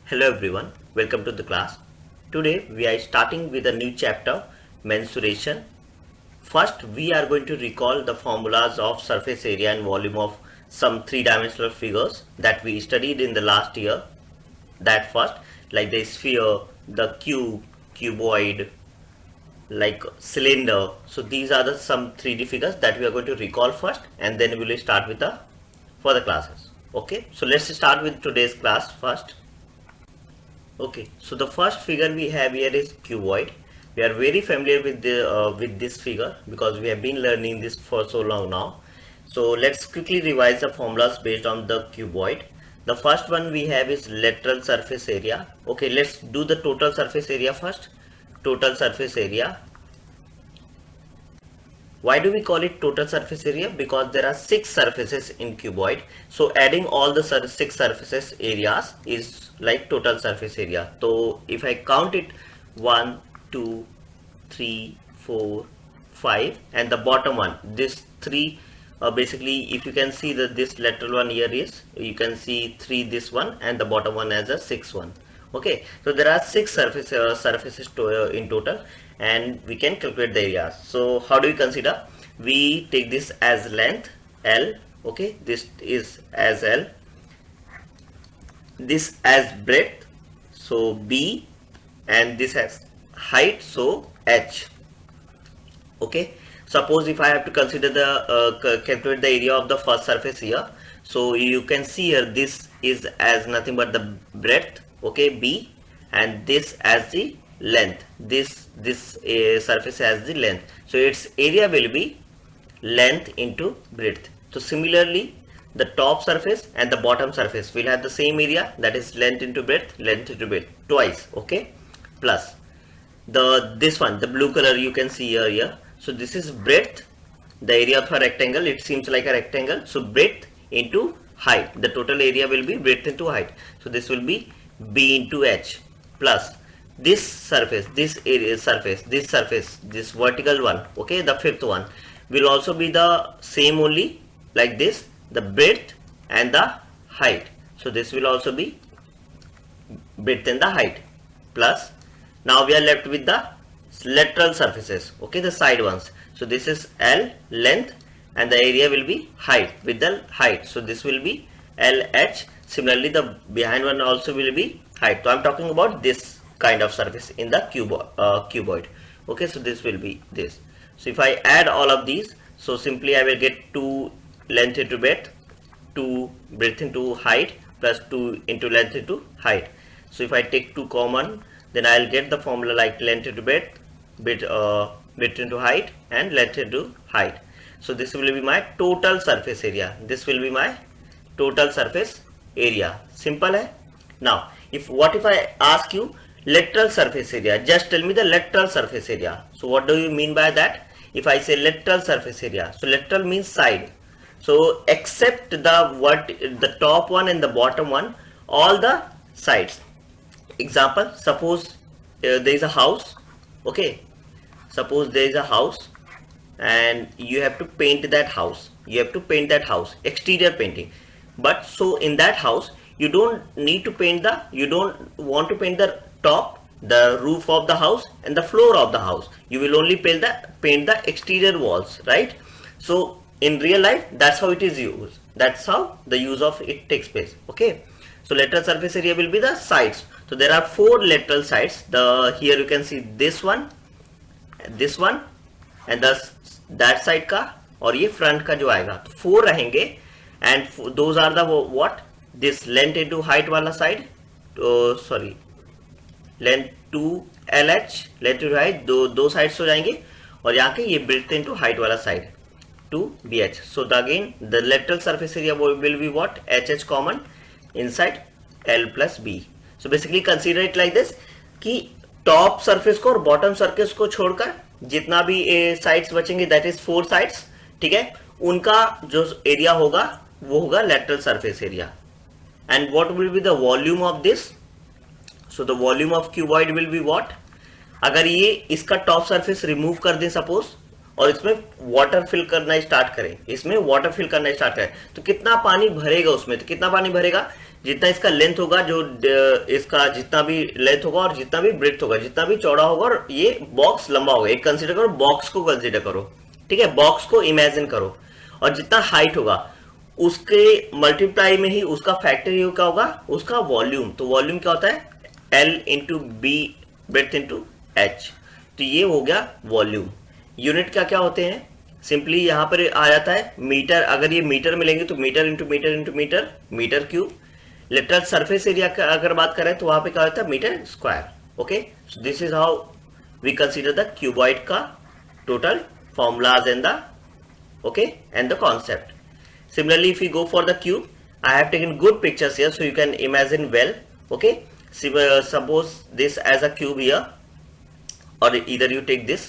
Hello everyone, welcome to the class. Today we are starting with a new chapter, mensuration. First we are going to recall the formulas of surface area and volume of some three-dimensional figures that we studied in the last year. That first, like the sphere, the cube, cuboid, like cylinder. So these are the some 3D figures that we are going to recall first, and then we will start with the further classes. Okay, so let's start with today's class first. Okay, so the first figure we have here is cuboid. We are very familiar with this figure because we have been learning this for so long now. So let's quickly revise the formulas based on the cuboid. The first one we have is lateral surface area. Okay, let's do the total surface area first. Total surface area. Why do we call it total surface area? Because there are 6 surfaces in cuboid. So adding all the 6 surfaces areas is like total surface area. So if I count it 1, 2, 3, 4, 5 and the bottom one, this 3 basically if you can see that this lateral one here is, you can see 3 this one and the bottom one as a 6 one. Okay, so there are 6 surfaces in total and we can calculate the areas. So how do we consider? We take this as length L. Okay, this is as L, this as breadth, so B, and this as height, so H. Okay, suppose if I have to consider the calculate the area of the first surface here, so you can see here this is as nothing but the breadth, okay, B, and this as the length, this surface as the length, so its area will be length into breadth. So similarly the top surface and the bottom surface will have the same area, that is length into breadth twice. Okay, plus this one, the blue color you can see here. So this is breadth, the area of a rectangle, it seems like a rectangle, so breadth into height, the total area will be breadth into height, so this will be B into H, plus this surface, this vertical one, okay, the fifth one will also be the same only like this, the breadth and the height, so this will also be breadth and the height, plus now we are left with the lateral surfaces, okay, the side ones. So this is L, length, and the area will be height with the height, so this will be LH. Similarly the behind one also will be height. So I'm talking about this kind of surface in the cuboid. Okay, so this will be this. So if I add all of these, so simply I will get 2 length into breadth, 2 breadth into height, plus 2 into length into height. So if I take 2 common, then I'll get the formula like length into breadth, breadth into height, and length into height. So this will be my total surface area. This will be my total surface area. Simple hai? Now if I ask you lateral surface area, just tell me the lateral surface area. So what do you mean by that? If I say lateral surface area, so lateral means side, so except the top one and the bottom one, all the sides. Example, suppose there is a house. Okay, suppose there is a house and you have to paint that house, exterior painting, but so in that house you don't want to paint the top, the roof of the house and the floor of the house, you will only paint the exterior walls, right? So in real life that's how it is used, that's how the use of it takes place. Okay, so lateral surface area will be the sides. So there are 4 lateral sides, here you can see this one and that side का और ये front का जो आएगा, तो 4 रहेंगे, and those are the what, this length into height वाला side, length to LH, length to height, दो sides हो जाएंगे, और यहाँ के ये breadth into height वाला side to BH. So again the lateral surface area will be what, HH common inside L plus B. So basically consider it like this कि top surface को और bottom surface को छोड़कर जितना भी sides बचेंगे, that is 4 sides, ठीक है, उनका जो area होगा वो होगा lateral surface area. And what will be the volume of this? So the volume of cuboid will be what? अगर ये इसका top surface remove कर दें suppose और इसमें वाटर फिल करना स्टार्ट करें, तो कितना पानी भरेगा उसमें, तो कितना पानी भरेगा, जितना इसका लेंथ होगा, जो इसका जितना भी लेंथ होगा और जितना भी ब्रेड्थ होगा, जितना भी चौड़ा होगा और ये बॉक्स लंबा होगा, एक कंसीडर करो, बॉक्स को कंसीडर करो, ठीक है, बॉक्स को इमेजिन करो, और जितना हाइट होगा उसके मल्टीप्लाई में ही उसका फैक्टर ही क्या होगा, उसका वॉल्यूम। तो वॉल्यूम क्या होता है, L into b breadth into h, तो ये हो गया वॉल्यूम। यूनिट क्या क्या होते हैं, सिंपली यहां पर आ जाता है मीटर, अगर ये मीटर में लेंगे तो metre into metre into metre, metre cube. Lateral surface area का अगर बात करें तो वहां पे क्या होता है, metre square. Okay, so this is how we consider the cuboid का total formulas and the okay and the concept. Similarly, if we go for the cube, I have taken good pictures here so you can imagine well. Okay, suppose this as a cube here, or either you take this.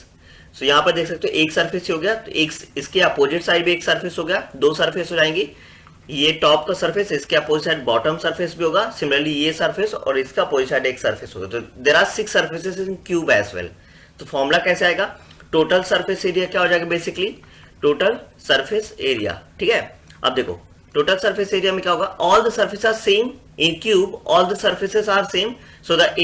So यहाँ पर देख सकते हो एक surface हो गया, तो एक इसके अपोजिट साइड भी एक सरफेस हो गया, दो सरफेस हो जाएंगी। ये टॉप का सरफेस, इसके अपोजिट साइड बॉटम सरफेस भी होगा। सिमिलरली ये सरफेस और इसका अपोजिट साइड एक सरफेस होगा। तो there are 6 surfaces in cube as well. तो फॉर्मूला कैसे आएगा, टोटल सरफेस एरिया क्या हो जाएगा, बेसिकली टोटल सरफेस एरिया। ठीक है, अब देखो टोटल सरफेस एरिया में क्या होगा, all the surface are same in cube, all the surfaces are same, so the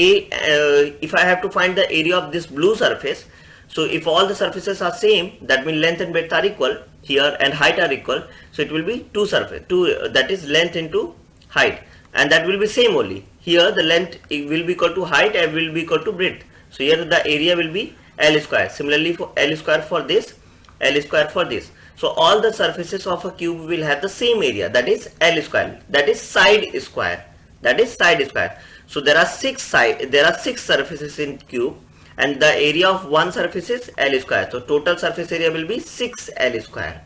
if I have to find the area of this blue surface, so if all the surfaces are same, that means length and breadth are equal here and height are equal, so it will be that is length into height, and that will be same only. Here the length will be equal to height and will be equal to breadth, so here the area will be L square. Similarly for L square for this, L square for this. So all the surfaces of a cube will have the same area, that is L square, that is side square, that is side square. So there are 6 surfaces in cube, and the area of one surface is L square. So total surface area will be 6 L square.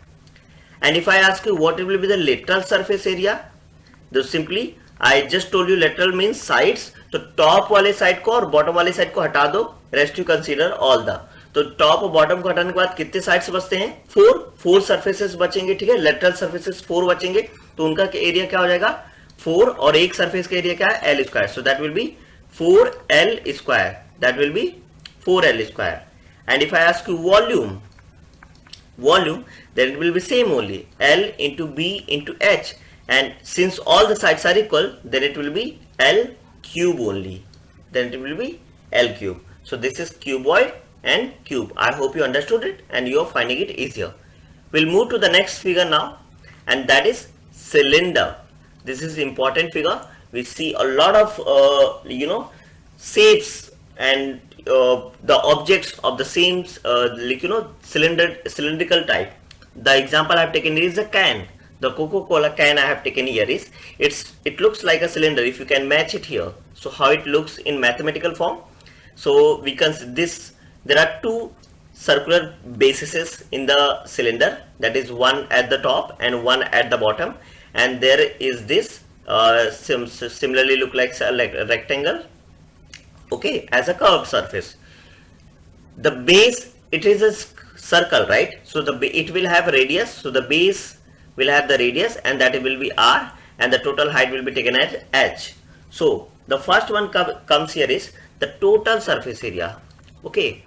And if I ask you what will be the lateral surface area, तो simply I just told you lateral means sides, तो top वाले side को और bottom वाले side को हटा दो, rest you consider all the. तो टॉप और बॉटम को हटाने के बाद कितने साइड्स बचते हैं, 4 सरफेसेस बचेंगे। ठीक है, लेटरल सरफेसेस 4 बचेंगे, तो उनका एरिया क्या हो जाएगा 4, और एक सरफेस का एरिया क्या है L square, so that will be 4L square, that will be 4L square. And if I ask you volume, then it will be same only, L into B into H, and since all the sides are equal, then it will be L cube only, then it will be L cube. So this is cuboid and cube. I hope you understood it and you are finding it easier. We'll move to the next figure now, and that is cylinder. This is important figure. We see a lot of shapes and the objects of the same cylindrical type. The example I have taken is a can. The Coca-Cola can I have taken here is, it looks like a cylinder if you can match it here. So how it looks in mathematical form. So we can there are 2 circular bases in the cylinder, that is one at the top and one at the bottom, and there is this similarly look like a rectangle, okay, as a curved surface. The base, it is a circle, right? So it will have radius, so the base will have the radius, and that will be R, and the total height will be taken as H. So the first one comes here is the total surface area. Okay,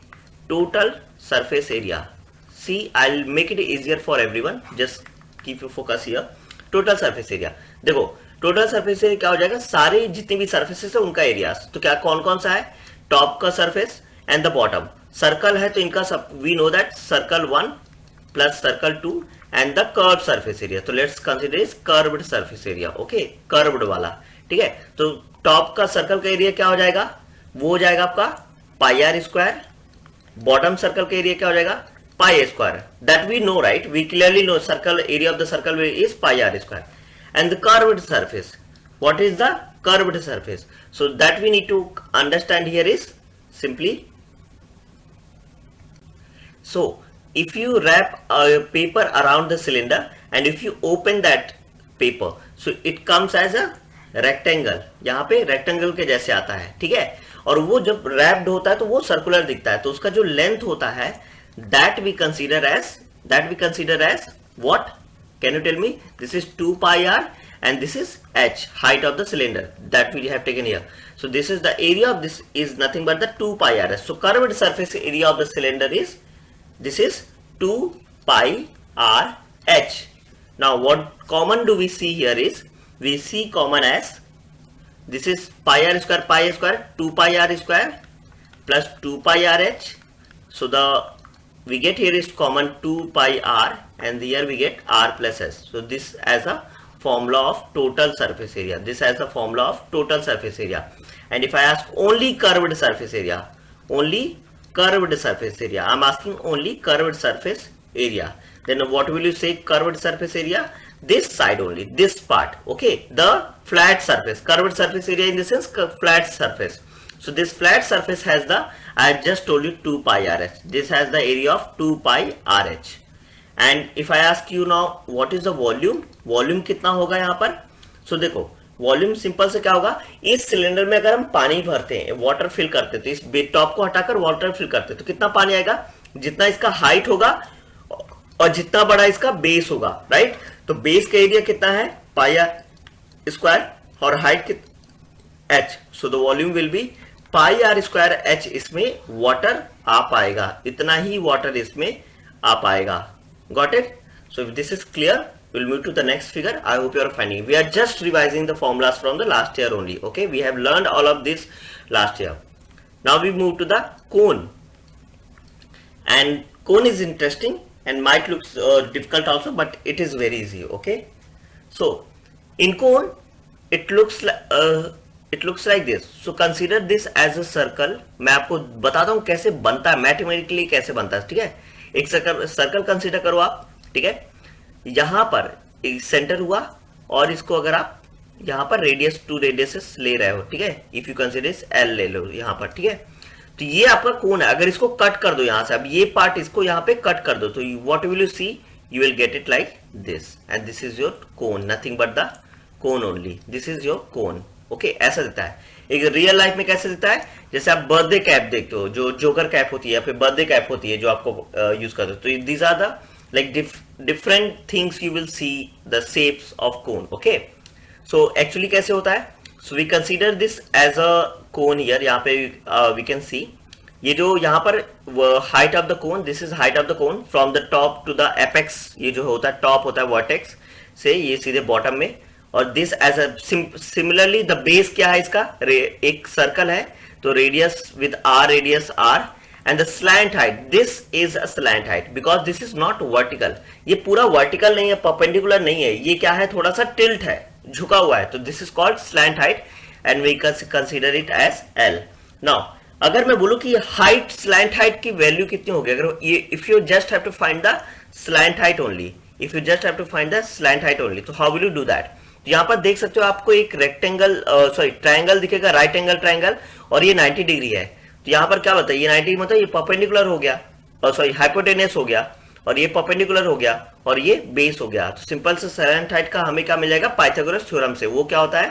total surface area. See, I'll make it easier for everyone, just keep your focus here. Total surface area, देखो total surface area क्या हो जाएगा, सारे जितने भी surfaces है उनका area. तो क्या कौन कौन सा है, टॉप का surface and the bottom. Circle है तो इनका सब we know that circle 1 plus circle 2 and the curve surface area. तो let's consider is curved surface area, okay, curved वाला। ठीक है, तो टॉप का सर्कल का एरिया क्या हो जाएगा, वो हो जाएगा आपका pi r square. Bottom circle का एरिया क्या हो जाएगा, pi square. That we know, right, we clearly know circle area of the circle is pi r square. And the curved surface, what is the curved surface? So that we need to understand here is simply, so if you wrap a paper around the cylinder and if you open that paper, so it comes as a rectangle, यहाँ पे rectangle के जैसे आता है। ठीक है, और वो जब wrapped होता है तो वो circular दिखता है, तो उसका जो length होता है that we consider as what? Can you tell me? This is 2 pi r and this is h, height of the cylinder that we have taken here. So this is the area of this is nothing but the 2 pi r. So curved surface area of the cylinder is, this is 2 pi r h. Now what common do we see here is, we see common as this is pi r square 2 pi r square plus 2 pi r h. So the we get here is common 2 pi r, and here we get r plus s. So this as a formula of total surface area. This as a formula of total surface area. And if I ask only curved surface area, only curved surface area, I'm asking only curved surface area, then what will you say curved surface area? This side only, this part, okay, the flat surface. Curved surface area in the sense flat surface. So this flat surface has the, I just told you 2 pi rh. This has the area of 2 pi rh. And if I ask you now what is the volume, volume कितना होगा यहाँ पर? सो देखो volume simple से क्या होगा, इस cylinder में अगर हम पानी भरते हैं, वाटर फिल करते हैं, तो इस बेड टॉप को हटाकर वाटर फिल करते हैं, तो कितना पानी आएगा? जितना इसका हाइट होगा और जितना बड़ा इसका बेस होगा, राइट? तो बेस का एरिया कितना है? पाई आर स्क्वायर, और हाइट कितना? H. So the volume will be pi r square h. इसमें वाटर आ पाएगा, इतना ही वाटर इसमें आ पाएगा. Got it? So if this is clear, we'll move to the next figure. I hope you are finding. We are just revising the formulas from the last year only. Okay, we have learned all of this last year. Now we move to the cone, and cone is interesting and might look difficult also, but it is very easy. Okay, so in cone it looks like this. So consider this as a circle. मैं आपको बताता हूँ कैसे बनता है, mathematically कैसे बनता है. ठीक है, एक सर्कल कंसिडर करो आप. ठीक है, यहां पर सेंटर हुआ, और इसको अगर आप यहां पर रेडियस 2 रेडियसेस ले रहे हो, ठीक है, इफ यू कंसिडर एल ले लो यहां पर. ठीक है, तो ये आपका कोन है. अगर इसको कट कर दो यहां से, अब ये पार्ट इसको यहां पे कट कर दो, तो what will you see? You will get it like this, and this is your cone, nothing but the cone only. This is your cone. Okay, ऐसा देता है. एक रियल लाइफ में कैसे देता है? जैसे आप बर्थडे कैप देखते हो, जो जोकर कैप होती है या फिर बर्थडे कैप होती है, जो आपको यूज करते हो. तो these are the like different things you will see the shapes of cone. Okay, so actually कैसे होता है? So we consider this as a cone here. यहाँ पे we can see ये जो यहाँ पर height of the cone, this is height of the cone from the top to the apex. ये जो होता है top होता है vertex से ये सीधे bottom में, और this as a similarly the base क्या है इसका? एक circle है, तो radius with r, radius r, and the slant height, this is a slant height because this is not vertical. ये पूरा vertical नहीं है, perpendicular नहीं है, ये क्या है? थोड़ा सा tilt है, झुका हुआ है. तो this is called slant height and we consider it as L. Now अगर मैं बोलूं कि height, slant height की वैल्यू कितनी होगी, अगर ये if you just have to find the slant height only, if you just have to find the slant height only, तो how will you do that? तो यहाँ पर देख सकते हो आपको एक रेक्टेंगल ट्रायंगल दिखेगा, राइट एंगल ट्रायंगल, और ये 90 डिग्री है. तो यहाँ पर क्या बताइए? 90 मतलब ये परपेंडिकुलर हो गया, और सॉरी हाइपोटेनस हो गया, और ये परपेंडिकुलर हो गया, और ये बेस हो गया. तो सिंपल से स्लैंट हाइट का हमें क्या मिल जाएगा? पाइथागोरस थ्योरम से. वो क्या होता है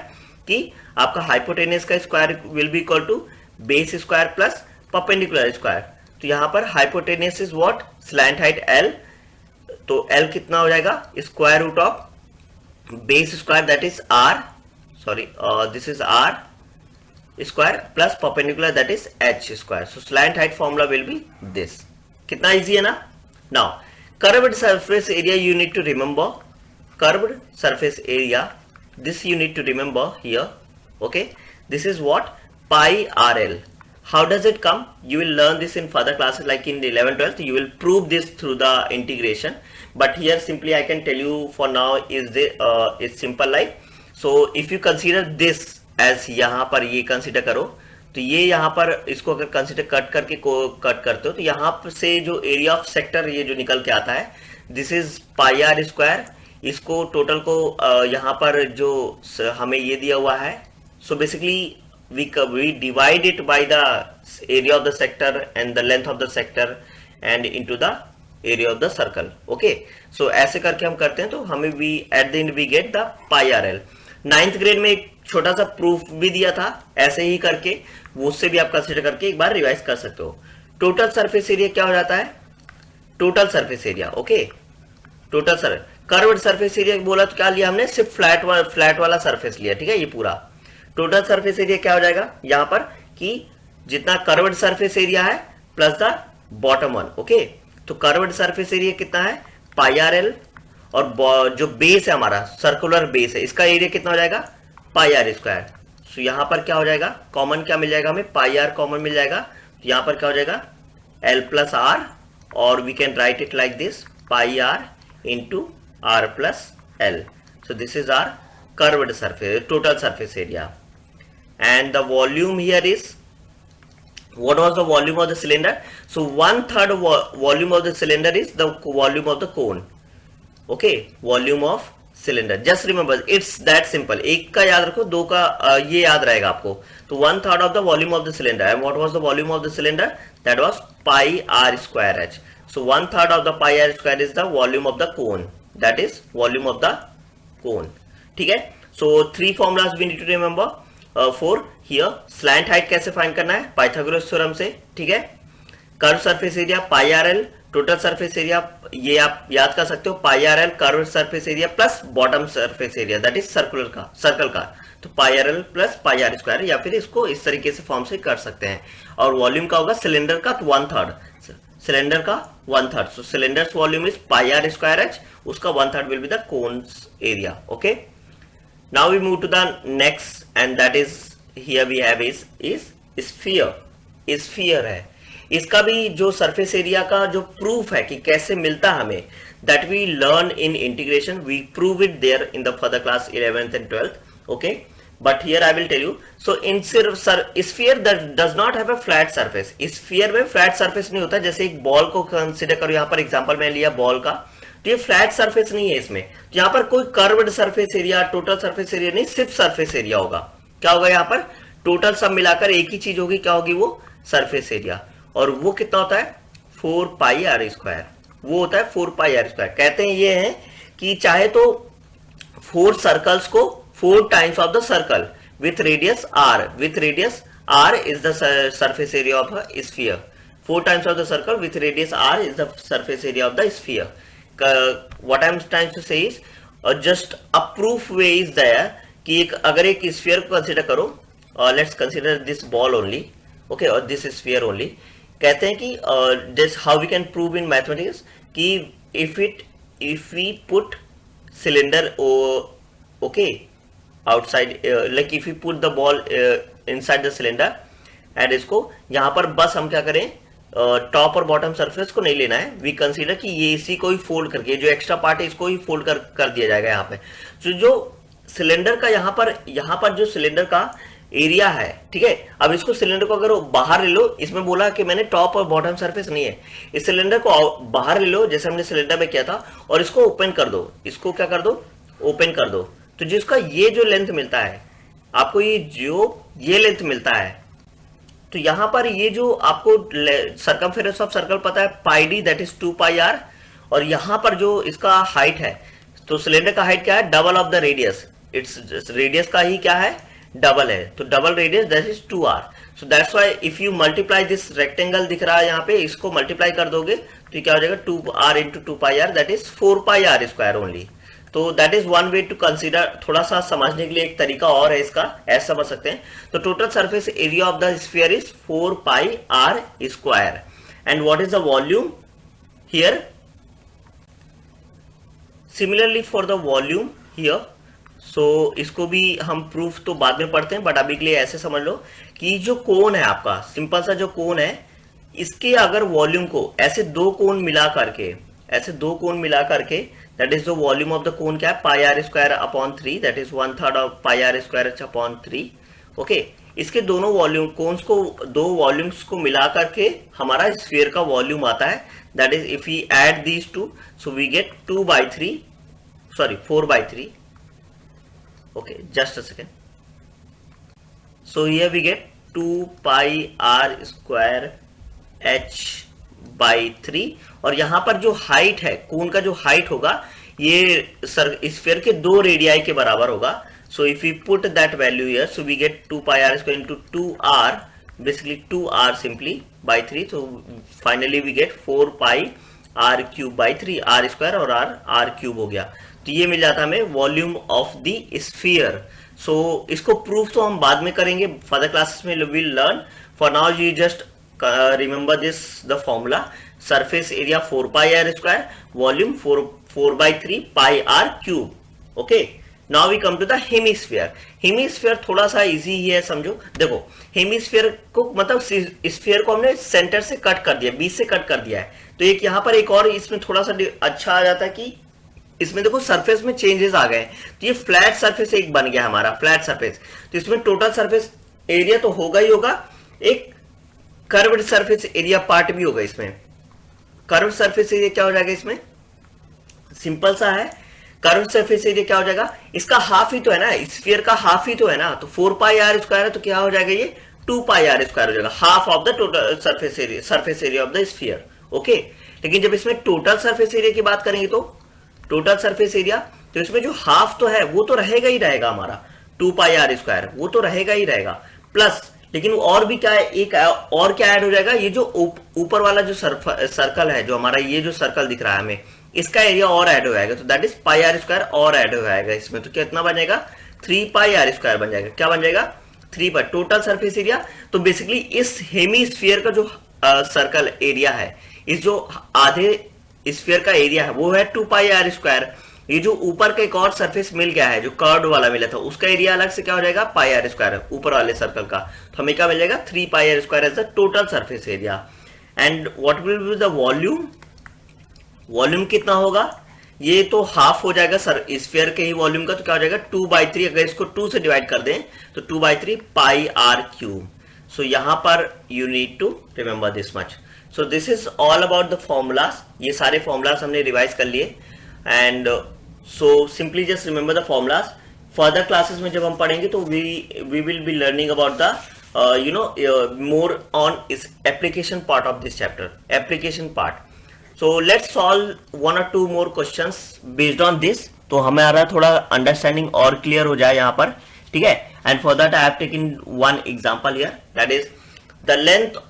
कि आपका हाइपोटेनस का square will be equal to base square plus perpendicular square. तो यहाँ पर hypotenuse is what? Slant height L. तो L कितना हो जाएगा? Square root of base square, that is R, sorry this is R square plus perpendicular, that is h square. So slant height formula will be this. कितना easy है ना? Now curved surface area you need to remember. Curved surface area, this you need to remember here. Okay, this is what? Pi RL. How does it come? You will learn this in further classes, like in the 11th 12th. You will prove this through the integration. But here simply I can tell you for now is the it's simple like. So if you consider this as यहाँ पर ये consider करो, तो ये यहाँ पर इसको अगर कंसिडर कट करके कट करते हो, तो यहाँ से जो एरिया ऑफ सेक्टर ये जो निकल के आता है, this is pi r square. इसको टोटल को यहाँ पर जो हमें ये दिया हुआ है, so basically we divide it by the area of the sector and the length of the sector and into the area of the circle. Okay, so ऐसे करके हम करते हैं, तो हमें भी at the end we get the pi RL. 9th grade में एक छोटा सा प्रूफ भी दिया था ऐसे ही करके, वो उससे भी आप कंसीडर करके एक बार रिवाइज कर सकते हो. टोटल सरफेस एरिया क्या हो जाता है? Total surface area. Okay, total curved surface area बोला तो क्या लिया हमने? सिर्फ फ्लैट वाला सरफेस लिया. ठीक है, ये पूरा टोटल सरफेस एरिया क्या हो जाएगा यहाँ पर कि जितना कर्व्ड सरफेस एरिया है plus the bottom one. Okay, तो कर्व्ड सरफेस एरिया कितना है? पाई आर एल, और जो बेस है हमारा सर्कुलर बेस है, इसका एरिया कितना हो जाएगा? पाई आर स्क्वायर. सो यहाँ पर क्या हो जाएगा, कॉमन क्या मिल जाएगा हमें, पाई आर कॉमन मिल जाएगा। तो यहाँ पर क्या हो जाएगा, एल प्लस आर, और we can write it like this, pi r into r plus l. So this is our curved surface, total surface area. And the volume here is, what was the volume of the cylinder? So 1/3 volume of the cylinder is the volume of the cone. Okay, volume of cylinder. Just remember, it's that simple. एक का याद रखो, दो का ये याद रहेगा आपको. तो 1/3 of the volume of the cylinder. And what was the volume of the cylinder? That was pi r square h. So 1/3 of the pi r square is the volume of the cone. That is volume of the cone. ठीक है. So 3 formulas we need to remember for here. Slant height कैसे find करना है, Pythagoras theorem से. ठीक है. Curve surface area pi r l, total surface area ये आप याद कर सकते हो, pi r l curve surface area plus bottom surface area, that is circle का. तो pi r l plus pi r square, या फिर इसको इस तरीके से फॉर्म से कर सकते हैं. और वॉल्यूम का होगा सिलेंडर का 1/3, सिलेंडर का 1/3. So cylinders volume is pi r square h, उसका 1/3 will be the cones area. Okay, now we move to the next, and that is here we have is sphere. Sphere है, इसका भी जो surface area का जो proof है कि कैसे मिलता हमें, that we learn in integration, we prove it there in the further class 11th and 12th. Okay, but here I will tell you. So in sphere that does not have a flat surface. Sphere में flat surface नहीं होता. जैसे एक ball को consider करो, यहाँ पर example मैं लिया बॉल का, तो ये फ्लैट सरफेस नहीं है इसमें. तो यहाँ पर कोई curved surface area, total surface area नहीं, सिर्फ सरफेस एरिया होगा. क्या होगा यहाँ पर, टोटल सब मिलाकर एक ही चीज होगी, क्या होगी वो, सरफेस एरिया. और वो कितना होता है, 4 पाई आर स्क्वायर. वो होता है 4 पाई आर स्क्वायर. कहते हैं ये है कि चाहे तो 4 सर्कल्स को 4 times of the circle with radius r. With radius r is the surface area of a sphere. 4 times of the circle with radius r is the surface area of the sphere. What I am trying to say is just a proof way is there कि एक अगर एक sphere को consider करो, let's consider this ball only, okay, or this sphere only. कहते हैं कि this how we can prove in mathematics कि if we put cylinder okay outside, like if you put the ball inside the cylinder, and इसको यहाँ पर बस हम क्या करें, टॉप और बॉटम सरफेस को नहीं लेना है. वी कंसीडर कि ये इसी को ही फोल्ड करके, जो एक्स्ट्रा पार्ट है इसको ही फोल्ड कर दिया जाएगा यहाँ पे. तो जो सिलेंडर का यहाँ पर जो सिलेंडर का एरिया है, ठीक है. अब इसको सिलेंडर को अगर बाहर ले लो, इसमें बोला कि मैंने टॉप और बॉटम सरफेस नहीं है, इस सिलेंडर को बाहर ले लो जैसे हमने सिलेंडर में किया था, और इसको ओपन कर दो. इसको क्या कर दो, ओपन कर दो. तो जिसका ये जो लेंथ मिलता है आपको, ये लेंथ मिलता है, तो यहां पर ये जो आपको सर्कमफेरेंस ऑफ सर्कल पता है pi d, that is 2 pi r. और यहां पर जो इसका हाइट है, तो सिलेंडर का हाइट क्या है, double of the radius. It's radius का ही क्या है, डबल है. तो double radius that is 2 r. So that's why if you multiply this rectangle दिख रहा है यहाँ पे, इसको मल्टीप्लाई कर दोगे तो क्या हो जाएगा, 2 r into 2 pi r, that is 4 pi r square only. तो that is one way to consider. थोड़ा सा समझने के लिए एक तरीका और है इसका, ऐसा समझ सकते हैं. तो total surface area of the sphere is 4 pi r square. And what is the volume here, similarly for the volume here. So इसको भी हम प्रूफ तो बाद में पढ़ते हैं, बट अभी के लिए ऐसे समझ लो कि जो कोन है आपका, सिंपल सा जो कोन है, इसके अगर वॉल्यूम को ऐसे दो कोन मिला करके, that is the volume of the cone क्या है, pi r square upon 3, that is 1/3 of pi r square upon 3. Okay, इसके दोनों वॉल्यूम कोन्स को, दो वॉल्यूम्स को मिला करके हमारा स्फीयर का वॉल्यूम आता है. that is if we add these two, so we get 4/3. okay, just a second. so here we get 2 pi r square h by 3. और यहां पर जो हाइट है, कोन का जो हाइट होगा, ये स्फीयर के 2 रेडियाई के बराबर होगा. So if we put that value here, so we get 2 pi r square into 2r, basically 2r simply by 3. तो finally we get 4 pi r cube by 3, r square और r cube हो गया. तो ये मिल जाता हमें volume of the sphere. So इसको प्रूफ तो हम बाद में करेंगे, फर्दर क्लासेस में will learn. For now you just remember this, the formula, surface area 4 pi r square, volume 4 by 3 pi r cube. okay, now we come to the hemisphere. Hemisphere थोड़ा सा easy ही है, समझो। देखो hemisphere को मतलब sphere को हमने centre से कट कर दिया, बीच से कट कर दिया है। तो एक यहाँ पर एक और इसमें थोड़ा सा अच्छा आ जाता है कि इसमें देखो सरफेस में चेंजेस आ गए। तो ये फ्लैट सरफेस एक बन गया हमारा, फ्लैट सरफेस। तो इसमें टोटल सरफेस एरिया तो होगा ही होगा, एक कर्व्ड सरफेस एरिया पार्ट भी होगा इसमें। कर्व्ड सरफेस एरिया क्या हो जाएगा इसमें, सिंपल सा है। कर्व सरफेस एरिया क्या हो जाएगा, इसका हाफ ही तो है ना, स्फीयर का हाफ ही तो है ना। तो 4 पाई आर स्क्वायर है, तो क्या हो जाएगा ये 2 पाई आर स्क्वायर हो जाएगा, half of the total surface area of the sphere. Okay, लेकिन जब इसमें टोटल सरफेस एरिया की बात करेंगे, तो टोटल सरफेस एरिया, तो इसमें जो हाफ तो है वो तो रहेगा ही रहेगा हमारा 2 पाई आर स्क्वायर, वो तो रहेगा ही रहेगा। प्लस लेकिन और भी क्या है, एक और क्या ऐड हो जाएगा, ये जो ऊपर वाला जो सर्कल है, जो हमारा ये जो सर्कल दिख रहा है हमें, इसका एरिया और ऐड हो जाएगा। तो that is pi r square और ऐड हो जाएगा इसमें। तो कितना बनेगा 3 पाई आर स्क्वायर बन जाएगा। क्या बन जाएगा 3 पाई टोटल सरफेस एरिया। तो बेसिकली इस हेमीस्फीयर का जो सर्कल एरिया है, इस जो आधे स्फीयर का एरिया है वो है 2 पाई आर स्क्वायर। ये जो ऊपर का एक और सरफेस मिल गया है, जो कर्व्ड वाला मिला था, उसका एरिया अलग से क्या हो जाएगा पाई आर स्क्वायर, ऊपर वाले सर्कल का। तो हमें क्या मिल जाएगा 3 pi r square as the total surface area. And what will be the volume, volume कितना होगा, ये तो हाफ हो जाएगा सर स्फीयर के ही वॉल्यूम का। तो क्या हो जाएगा 2/3, अगर इसको 2 से डिवाइड कर दें तो 2/3 पाई आर क्यूब। सो यहां पर you need to remember this much. So this is all about the formulas. ये सारे फॉर्मूलाज हमने रिवाइज कर लिए। And so simply just remember the formulas. Further classes में जब हम पढ़ेंगे तो we will be learning about the more on is application part of this chapter, application part. So let's solve one or two more questions based on this, तो हमारा थोड़ा understanding और clear हो जाए यहाँ पर, ठीक है। And for that I have taken one example here, that is the length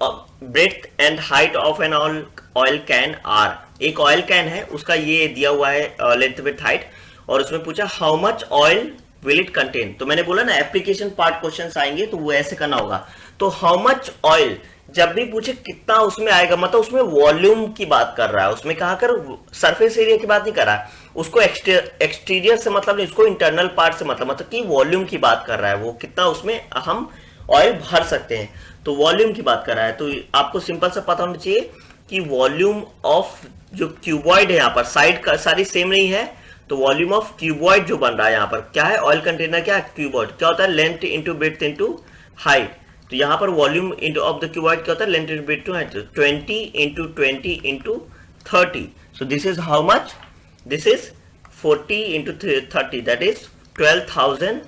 breadth and height of an oil can are. एक ऑयल कैन है, उसका ये दिया हुआ है लेंथ विड्थ हाइट, और उसमें पूछा how much oil will it contain. तो मैंने बोला ना एप्लीकेशन पार्ट क्वेश्चंस आएंगे तो वो ऐसे करना होगा। तो हाउ मच ऑयल जब भी पूछे कितना उसमें आएगा, मतलब उसमें वॉल्यूम की बात कर रहा है, उसमें कहा कर सरफेस एरिया की बात नहीं कर रहा है, उसको एक्सटीरियर से मतलब नहीं, उसको इंटरनल पार्ट से मतलब कि वॉल्यूम की बात कर रहा है, वो कितना उसमें हम ऑयल भर सकते हैं, तो वॉल्यूम की बात कर रहा है। तो आपको सिंपल सा पता होना चाहिए कि वॉल्यूम ऑफ जो क्यूबॉइड है, यहाँ पर साइड का सारी सेम नहीं है, तो वॉल्यूम ऑफ क्यूबॉइड जो बन रहा है यहाँ पर क्या है, ऑयल कंटेनर क्या है क्यूबॉइड, क्या होता है length into breadth into height. तो यहाँ पर volume into of the cuboid क्या होता है length into breadth to height, 20 into 20 into 30। So this is how much, this is 40 into 30, that is 12,000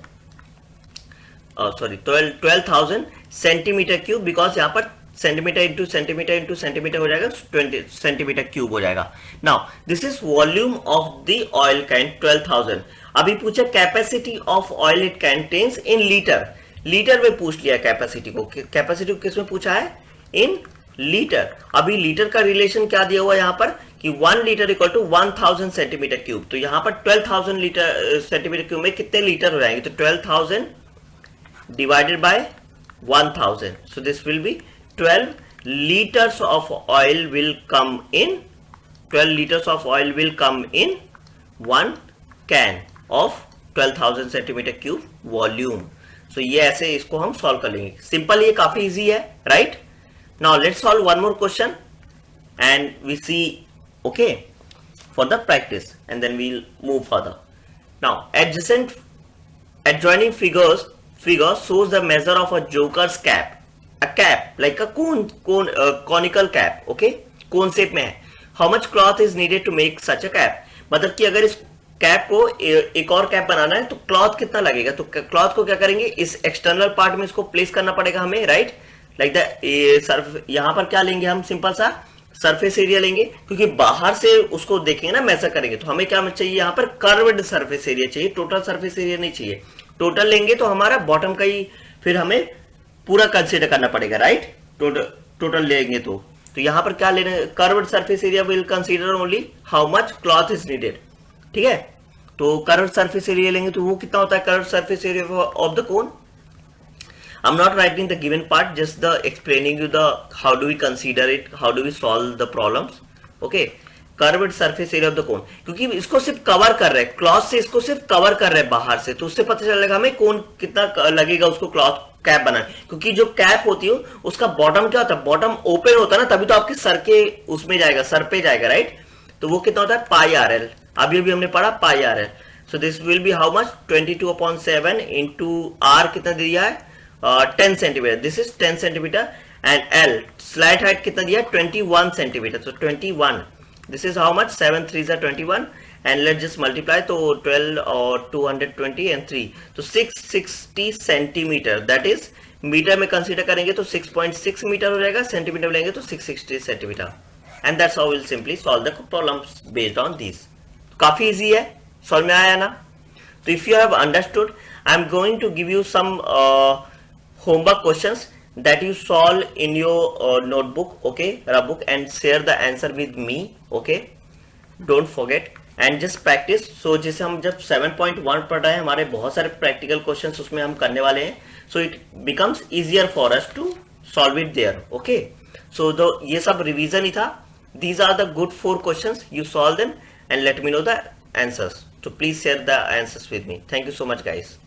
12,000 centimetre cube, because यहाँ पर centimetre into centimetre into centimetre हो जाएगा 20 सेंटीमीटर क्यूब हो जाएगा। Now this is volume of the oil can 12,000। अभी पूछा capacity of oil it contains in litre, litre में पूछ लिया कैपेसिटी को, कैपेसिटी को किसमें पूछा है इन लीटर। अभी लीटर का रिलेशन क्या दिया हुआ है यहाँ पर कि 1 litre equal to 1000 centimetre cube. तो यहाँ पर 12,000 लीटर सेंटीमीटर क्यूब में कितने लीटर हो जाएंगे, तो 12,000 divided by 1000, so this will be 12 liters of oil will come in, 12 liters of oil will come in one can of 12,000 centimeter cube volume. So ये ऐसे इसको हम सॉल्व कर लेंगे, सिंपल, ये काफी इजी है, right. Now let's solve one more question and we see okay for the practice and then we'll move further. Now adjoining figure shows the measure of a joker's cap, a cap like a conical cap, okay, cone shape में है। How much cloth is needed to make such a cap, मतलब कि अगर इस cap को एक और cap बनाना है तो क्लॉथ कितना लगेगा, तो क्लॉथ को क्या करेंगे इस एक्सटर्नल पार्ट में इसको प्लेस करना पड़ेगा हमें, राइट, लाइक द यहाँ पर क्या लेंगे हम, सिंपल सा सरफेस एरिया लेंगे, क्योंकि बाहर से उसको देखेंगे ना मेजर करेंगे, तो हमें क्या चाहिए यहाँ पर कर्व्ड सरफेस एरिया चाहिए, टोटल सरफेस एरिया नहीं चाहिए। टोटल लेंगे तो हमारा बॉटम का ही फिर हमें पूरा कंसीडर करना पड़ेगा, राइट, टोटल लेंगे तो यहाँ पर क्या लेना, curved surface area will consider only how much cloth is needed, ठीक है। तो कर्व्ड सरफेस एरिया लेंगे तो वो कितना होता है curved surface area of the cone. I'm not writing the given part, just the explaining you the how do we consider it, how do we solve the problems, okay. Curved surface area of the cone, क्योंकि इसको सिर्फ cover कर रहे हैं, cloth से इसको सिर्फ cover कर रहे हैं बाहर से, तो उससे पता चलेगा हमें कोन कितना लगेगा उसको क्लॉथ कैप बनाने, क्योंकि जो कैप होती है उसका बॉटम क्या होता है, बॉटम ओपन होता है ना, तभी तो आपके सर के उसमें जाएगा, सर पे जाएगा, राइट। तो वो कितना होता है पाई आर एल, अभी अभी हमने पढ़ा pi r l. So this will be how much 22/7 into r कितना दिया है 10 centimetre, this is 10 centimetre, and l slant height कितना दिया है 21 centimetre, so 21, this is how much 7 3s are 21 and let's just multiply, तो 12 और 220 and 3, तो 660 centimetre, that is metre में कंसीडर करेंगे तो 6.6 मीटर हो जाएगा, सेंटीमीटर लेंगे तो 660 centimetre, and that's how will simply solve the problems based on this. काफी इजी है, सॉल्व में आया ना। तो if you have understood, I am going to give you some homework questions that you solve in your notebook, okay, rub book, and share the answer with me, okay, don't forget and just practice। so जैसे हम जब 7.1 पढ़ रहे हैं, हमारे बहुत सारे practical questions उसमें हम करने वाले हैं, so it becomes easier for us to solve it there, okay। so ये सब रिवीजन ही था, these are the good 4 questions, you solve them and let me know the answers, so please share the answers with me। thank you so much guys।